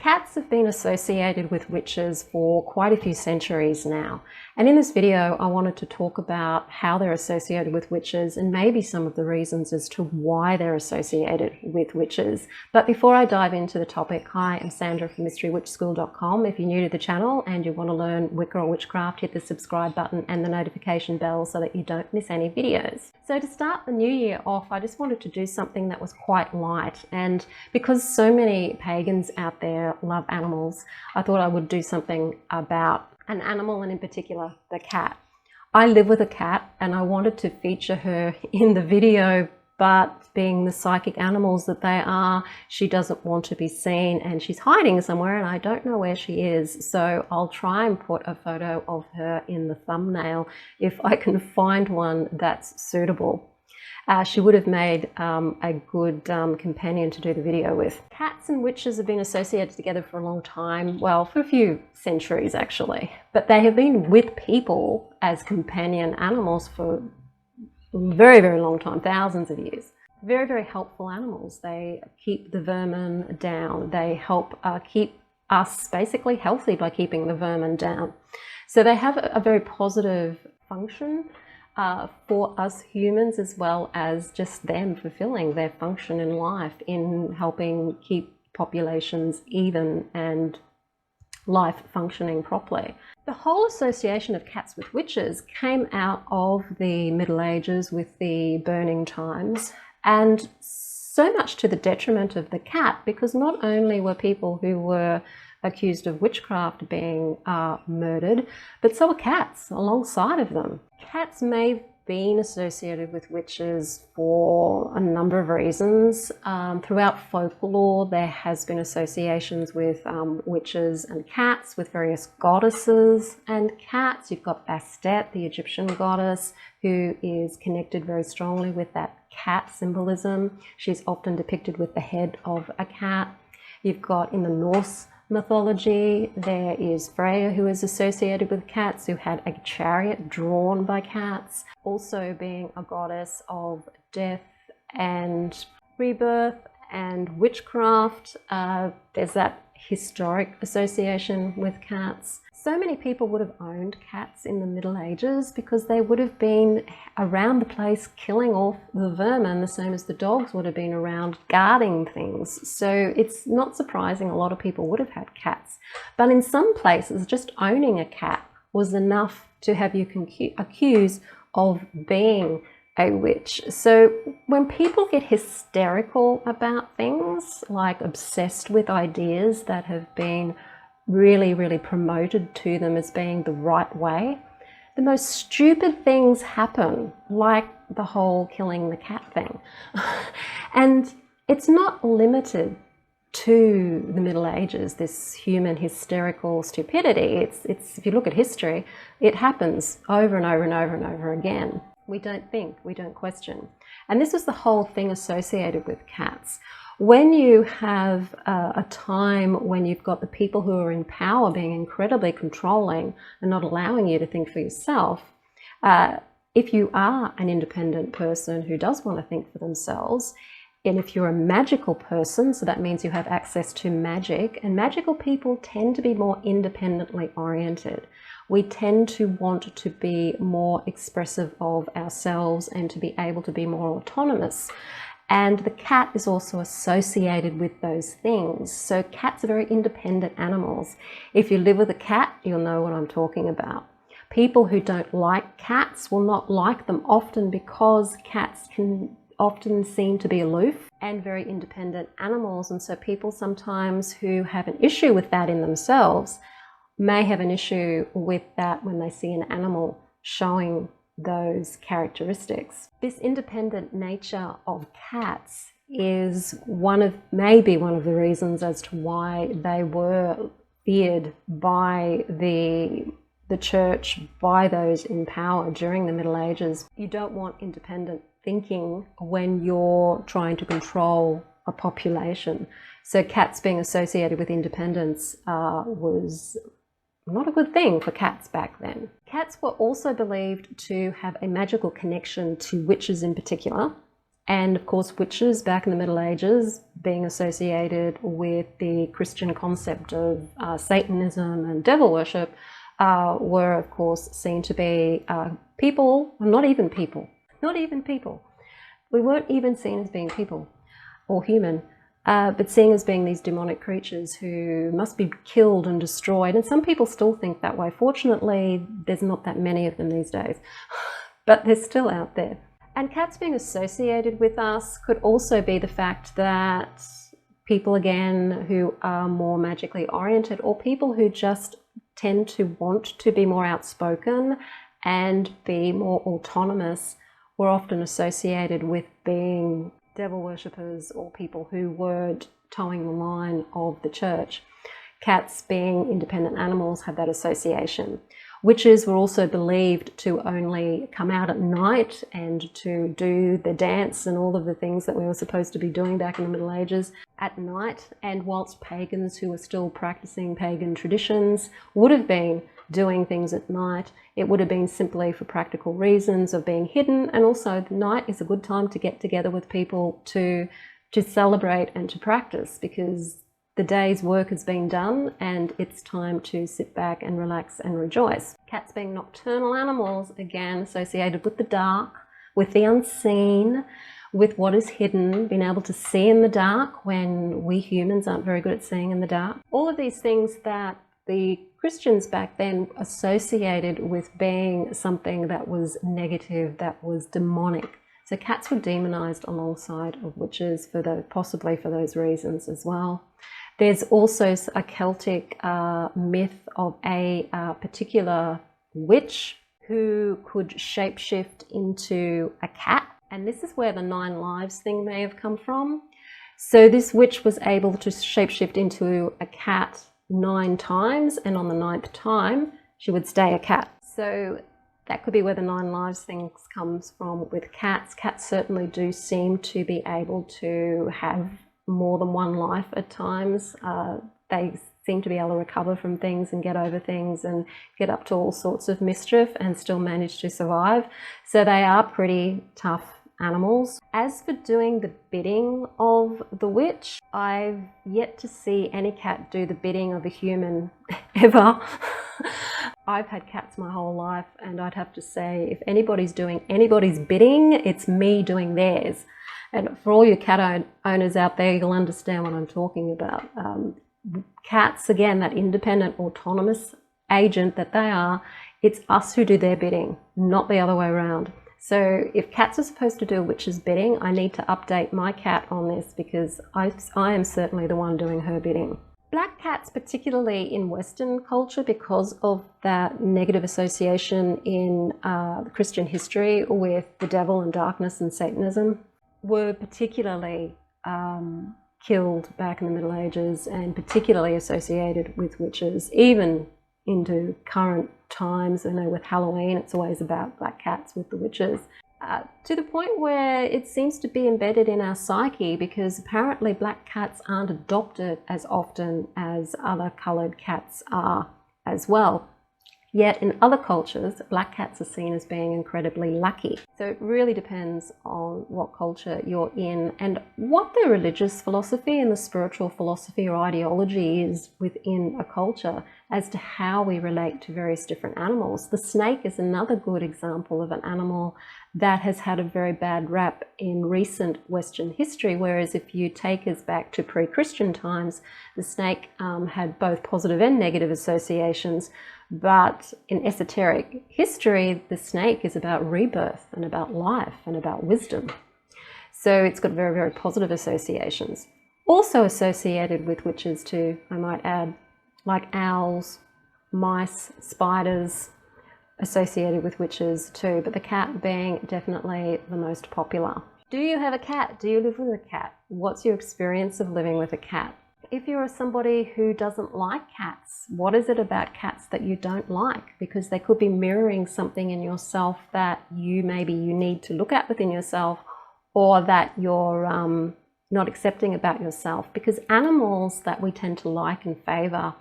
Cats have been associated with witches for quite a few centuries now. And in this video, I wanted to talk about how they're associated with witches and maybe some of the reasons as to why they're associated with witches. But before I dive into the topic, hi, I'm Sandra from MysteryWitchSchool.com. If you're new to the channel and you want to learn Wicca or witchcraft, hit the subscribe button and the notification bell so that you don't miss any videos. So to start the new year off, I just wanted to do something that was quite light. And because so many pagans out there love animals, I thought I would do something about an animal, and in particular the cat. I live with a cat and I wanted to feature her in the video, but being the psychic animals that they are, she doesn't want to be seen and she's hiding somewhere and I don't know where she is. So I'll try and put a photo of her in the thumbnail if I can find one that's suitable. She would have made a good companion to do the video with. Cats and witches have been associated together for a long time, well, for a few centuries actually, but they have been with people as companion animals for a very, very long time, thousands of years. Very, very helpful animals. They keep the vermin down. They help keep us basically healthy by keeping the vermin down. So they have a very positive function for us humans, as well as just them fulfilling their function in life in helping keep populations even and life functioning properly. The whole association of cats with witches came out of the Middle Ages with the burning times, and so much to the detriment of the cat, because not only were people who were accused of witchcraft being murdered, but so were cats alongside of them. Cats may have been associated with witches for a number of reasons. Throughout folklore, there has been associations with witches and cats, with various goddesses and cats. You've got Bastet, the Egyptian goddess, who is connected very strongly with that cat symbolism. She's often depicted with the head of a cat. You've got in the Norse mythology, there is Freya, who is associated with cats, who had a chariot drawn by cats, also being a goddess of death and rebirth and witchcraft. There's that historic association with cats. So many people would have owned cats in the Middle Ages because they would have been around the place killing off the vermin, the same as the dogs would have been around guarding things. So it's not surprising a lot of people would have had cats. But in some places, just owning a cat was enough to have you accused of being a witch. So when people get hysterical about things, like obsessed with ideas that have been really, really promoted to them as being the right way, the most stupid things happen, like the whole killing the cat thing. And it's not limited to the Middle Ages, this human hysterical stupidity. It's if you look at history, it happens over and over and over and over again. We don't think, we don't question. And this was the whole thing associated with cats. When you have a time when you've got the people who are in power being incredibly controlling and not allowing you to think for yourself, if you are an independent person who does want to think for themselves, and if you're a magical person, so that means you have access to magic, and magical people tend to be more independently oriented. We tend to want to be more expressive of ourselves and to be able to be more autonomous. And the cat is also associated with those things. So cats are very independent animals. If you live with a cat, you'll know what I'm talking about. People who don't like cats will not like them often because cats can often seem to be aloof and very independent animals. And so people sometimes who have an issue with that in themselves may have an issue with that when they see an animal showing those characteristics. This independent nature of cats is maybe one of the reasons as to why they were feared by the church, by those in power during the Middle Ages. You don't want independent thinking when you're trying to control a population. So cats being associated with independence was not a good thing for cats back then. Cats were also believed to have a magical connection to witches in particular, And of course, witches back in the Middle Ages being associated with the Christian concept of Satanism and devil worship were of course seen to be people, not even people. We weren't even seen as being people or human, but seen as being these demonic creatures who must be killed and destroyed. And some people still think that way. Fortunately, there's not that many of them these days, but they're still out there. And cats being associated with us could also be the fact that people, again, who are more magically oriented, or people who just tend to want to be more outspoken and be more autonomous, were often associated with being devil worshippers or people who weren't towing the line of the church. Cats, being independent animals, had that association. Witches were also believed to only come out at night and to do the dance and all of the things that we were supposed to be doing back in the Middle Ages at night. And whilst pagans who were still practicing pagan traditions would have been doing things at night, it would have been simply for practical reasons of being hidden. And also, the night is a good time to get together with people to celebrate and to practice, because the day's work has been done and it's time to sit back and relax and rejoice. Cats being nocturnal animals, again associated with the dark, with the unseen, with what is hidden, being able to see in the dark when we humans aren't very good at seeing in the dark. All of these things that the Christians back then associated with being something that was negative, that was demonic. So cats were demonized alongside of witches possibly for those reasons as well. There's also a Celtic myth of a particular witch who could shapeshift into a cat. And this is where the 9 lives thing may have come from. So this witch was able to shapeshift into a cat 9 times, and on the 9th time, she would stay a cat. So that could be where the 9 lives thing comes from with cats. Cats certainly do seem to be able to have more than one life at times. They seem to be able to recover from things and get over things and get up to all sorts of mischief and still manage to survive. So they are pretty tough animals. As for doing the bidding of the witch, I've yet to see any cat do the bidding of a human ever. I've had cats my whole life, and I'd have to say, if anybody's doing anybody's bidding, it's me doing theirs. And for all you cat owners out there, you'll understand what I'm talking about. Cats, again, that independent, autonomous agent that they are, it's us who do their bidding, not the other way around. So if cats are supposed to do a witch's bidding, I need to update my cat on this, because I am certainly the one doing her bidding. Black cats, particularly in Western culture, because of that negative association in Christian history with the devil and darkness and Satanism, were particularly killed back in the Middle Ages, and particularly associated with witches, even into current times. I know with Halloween, it's always about black cats with the witches. To the point where it seems to be embedded in our psyche, because apparently black cats aren't adopted as often as other coloured cats are as well. Yet in other cultures, black cats are seen as being incredibly lucky. So it really depends on what culture you're in and what the religious philosophy and the spiritual philosophy or ideology is within a culture as to how we relate to various different animals. The snake is another good example of an animal that has had a very bad rap in recent Western history, whereas if you take us back to pre-Christian times, the snake had both positive and negative associations. But in esoteric history, the snake is about rebirth and about life and about wisdom. So it's got very, very positive associations. Also associated with witches too, I might add, like owls, mice, spiders, associated with witches too, but the cat being definitely the most popular. Do you have a cat? Do you live with a cat? What's your experience of living with a cat? If you're somebody who doesn't like cats, what is it about cats that you don't like? Because they could be mirroring something in yourself that you need to look at within yourself, or that you're not accepting about yourself. Because animals that we tend to like and favour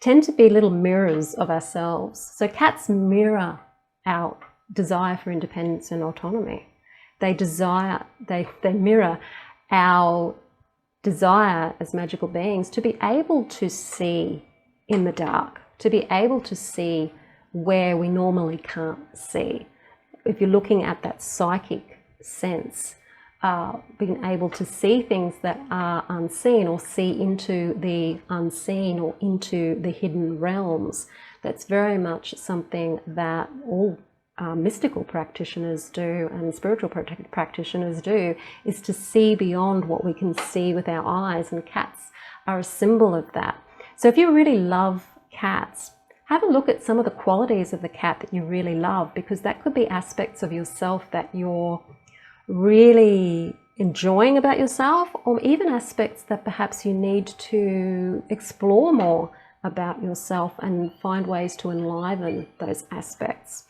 tend to be little mirrors of ourselves. So cats mirror our desire for independence and autonomy. they mirror our desire as magical beings to be able to see in the dark, to be able to see where we normally can't see. If you're looking at that psychic sense, being able to see things that are unseen, or see into the unseen or into the hidden realms, that's very much something that all mystical practitioners do and spiritual practitioners do, is to see beyond what we can see with our eyes, and cats are a symbol of that. So if you really love cats, have a look at some of the qualities of the cat that you really love, because that could be aspects of yourself that you're really enjoying about yourself, or even aspects that perhaps you need to explore more about yourself and find ways to enliven those aspects.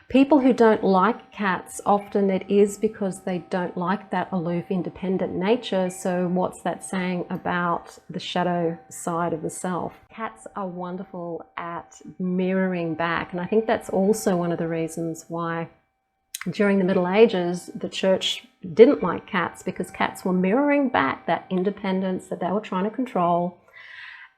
People who don't like cats, often it is because they don't like that aloof, independent nature. So what's that saying about the shadow side of the self? Cats are wonderful at mirroring back, and I think that's also one of the reasons why during the Middle Ages the church didn't like cats, because cats were mirroring back that independence that they were trying to control,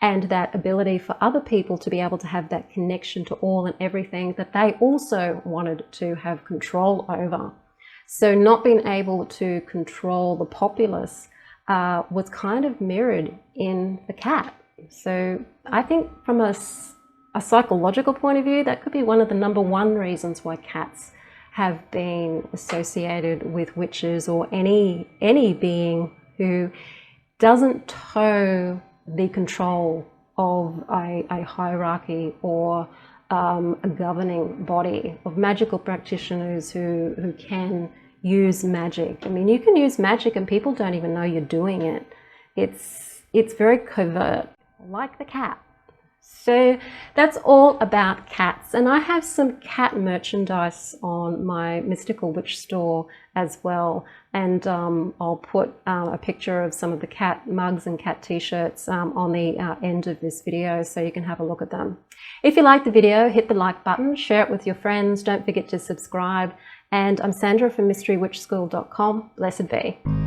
and that ability for other people to be able to have that connection to all and everything that they also wanted to have control over. So not being able to control the populace was kind of mirrored in the cat. So I think from a psychological point of view, that could be one of the #1 reasons why cats have been associated with witches, or any being who doesn't toe the control of a hierarchy or a governing body of magical practitioners who can use magic. I mean, you can use magic and people don't even know you're doing it. It's very covert, like the cat. So that's all about cats, and I have some cat merchandise on my Mystical Witch store as well, and I'll put a picture of some of the cat mugs and cat t-shirts on the end of this video so you can have a look at them. If you like the video, hit the like button, share it with your friends, don't forget to subscribe, and I'm Sandra from mysterywitchschool.com. Blessed be.